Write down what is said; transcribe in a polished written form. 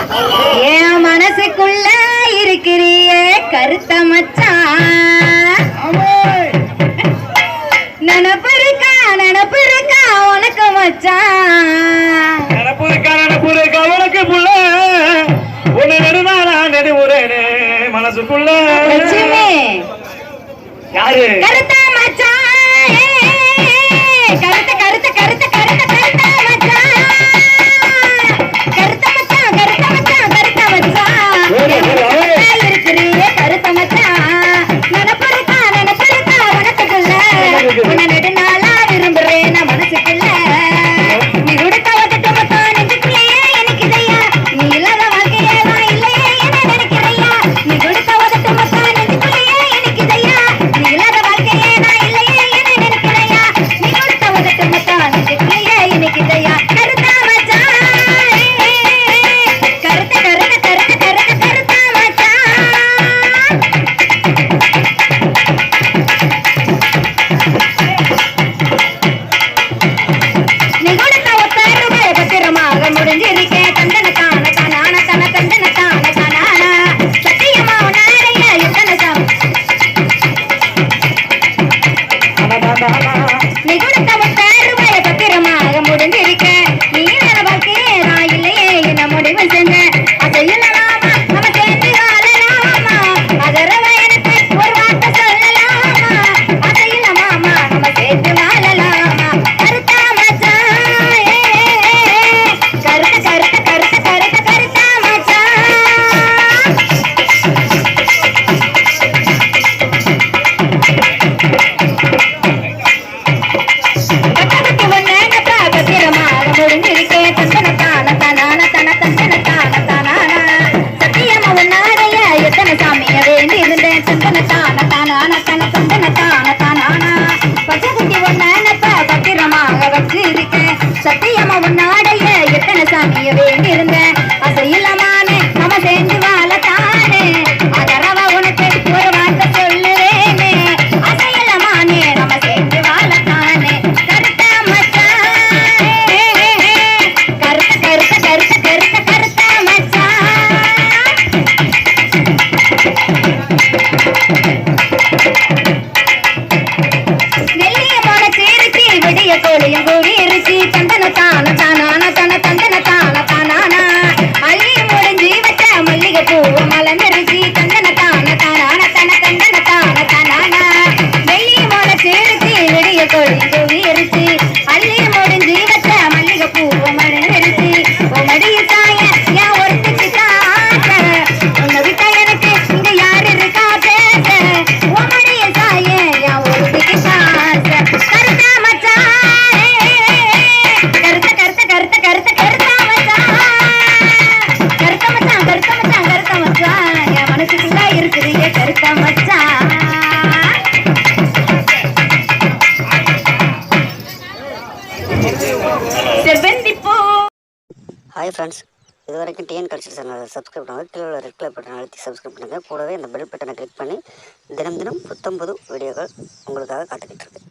என் மனசுக்குள்ள இருக்கிறிய கருத்த மச்சான், நினப்பு இருக்கா உனக்கு மச்சான், நினப்பு இருக்கா உனக்கு புள்ள, உன்னை நெடுநாளா நெடுமுறேனே மனசுக்குள்ள. யாரு கருத்த மச்சான், கருத்த கருத்த கருத்த கருத்த கருத்த மச்சான், கருத்த மச்சான் கருத்த மச்சான் கருத்த மச்சான், இருக்கிறிய கருத்த மச்சான், நினப்பு இருக்கா உனக்குள்ள, உன்னை நெடுநாளா விரும்புறேன் நான் மனசுக்குள்ள. நீ கொடுத்த ஒத்தட்டு மொத்தம் நெஞ்சுக்குள்ளேயே எனக்கு இதையா, நீ இல்லாத வாழ்க்கையெல்லாம் இல்லையே என்ன நினைக்கிறையா, நீ கொடுத்த ஒத்தட்டு மொத்தம் நெஞ்சுக்குள்ளேயே எனக்கு இதையா, நீ இல்லாத வாழ்க்கையே நான் இல்லையே என்ன நினைக்கிறையா, நீ கொடுத்த ஒத்தட்டு மொத்தம் நெஞ்சுக்குள்ளேயே எனக்கு இதையா. கருத்த மச்சான், கருத்த கருத்த கருத்த கருத்த கருத்த மச்சான். நீ கொடுத்த ஒத்த ரூபாய் பத்திரமாக முடிஞ்சிருக்கேன் தந்தன தான தானான தன தந்தன தான தானான சத்தியமா உன்னாரைய எத்தனை சாமி. நீ கொடுத்த ஒத்த ரூபாய் பத்திரமாக முடிஞ்சிருக்கேன், நீ வேற வாழ்க்கையே நான் இல்லையே என்ன முடிவு செஞ்சேன். அதையில் மாமா நம்ம சேர்ந்து வாழலாமா, அதரவ எனக்கு ஒரு வார்த்தை சொல்லலாமா, அதையில் மாமா நம்ம சேர்த்து வாழலாமா. கருத்த மச்சான், கருத்த கருத்த கருத்த கருத்த கருத்த மச்சான். பக்கத்துக்கு ஒன்னேனப்பா பத்திரமாக முடிஞ்சிருக்கேன் தந்தன தான தானான தன தந்தன தான தானான சத்தியமா உன்னாரைய எத்தனை சாமிய வேண்டி இருந்தேன் தந்தன தான தானான தன தந்தன தான தானான பக்கத்துக்கு ஒன்னேனப்பா பத்திரமாக வச்சிருக்கேன், சத்தியமா உன்னாடைய எத்தனை சாமிய வேண்டி இருந்தேன். அசையில்லமானே நம்ம சேர்ந்து வாழத்தானே, அதரவ உனக்கு ஒரு வார்த்தை சொல்லுவேனே, அசையில்லமானே நம்ம சேர்ந்து வாழத்தானே. கருத்த மச்சான், கருத்த கருத்த கருத்த கருத்த கருத்த மச்சான். நெல்லிய போல சீரிச்சி விடிய கோழியும் கூடி இருச்சி தந்தன தான தானான தன தந்தன தான தானான அள்ளி முடிஞ்சி வச்ச மல்லிகை பூவ மலர்ந்துருச்சி தந்தன தான தானான தன தந்தன தான தானான நெல்லிய போல சீரிச்சி விடிய கோழியும் கூடி இருச்சி அள்ளி முடிஞ்சி வச்ச மல்லிகை பூவ மலர்ந்துருச்சி. உமடிய சாய என் ஒருத்திக்கு காச, உன்னை விட்டா எனக்கு இங்க யாரு இருக்கா பேச, உமடிய சாய என் ஒருத்திக்கு காச. கருத்த மச்சான், கருத்த கருத்த கருத்த கருத்த கருத்த மச்சான், கருத்த மச்சான் கருத்த மச்சான் கருத்த மச்சான், என் மனசுக்குள்ள இருக்குறிய கருத்த மச்சான். செவ்வந்தி பூ. ஹாய் ஃப்ரெண்ட்ஸ், இது வரைக்கும் டிஎன் கல்ச்சர் சேனலை சப்ஸ்கிரைப் பண்ணுங்கள். கீழே உள்ள ரெட் கலர் பட்டன் அழுத்தி சப்ஸ்கிரைப் பண்ணுங்கள். கூடவே இந்த பெல் பட்டனை கிளிக் பண்ணி தினம் தினம் புத்தம் புது வீடியோக்கள் உங்களுக்காக காத்துக்கிட்டு இருக்கு.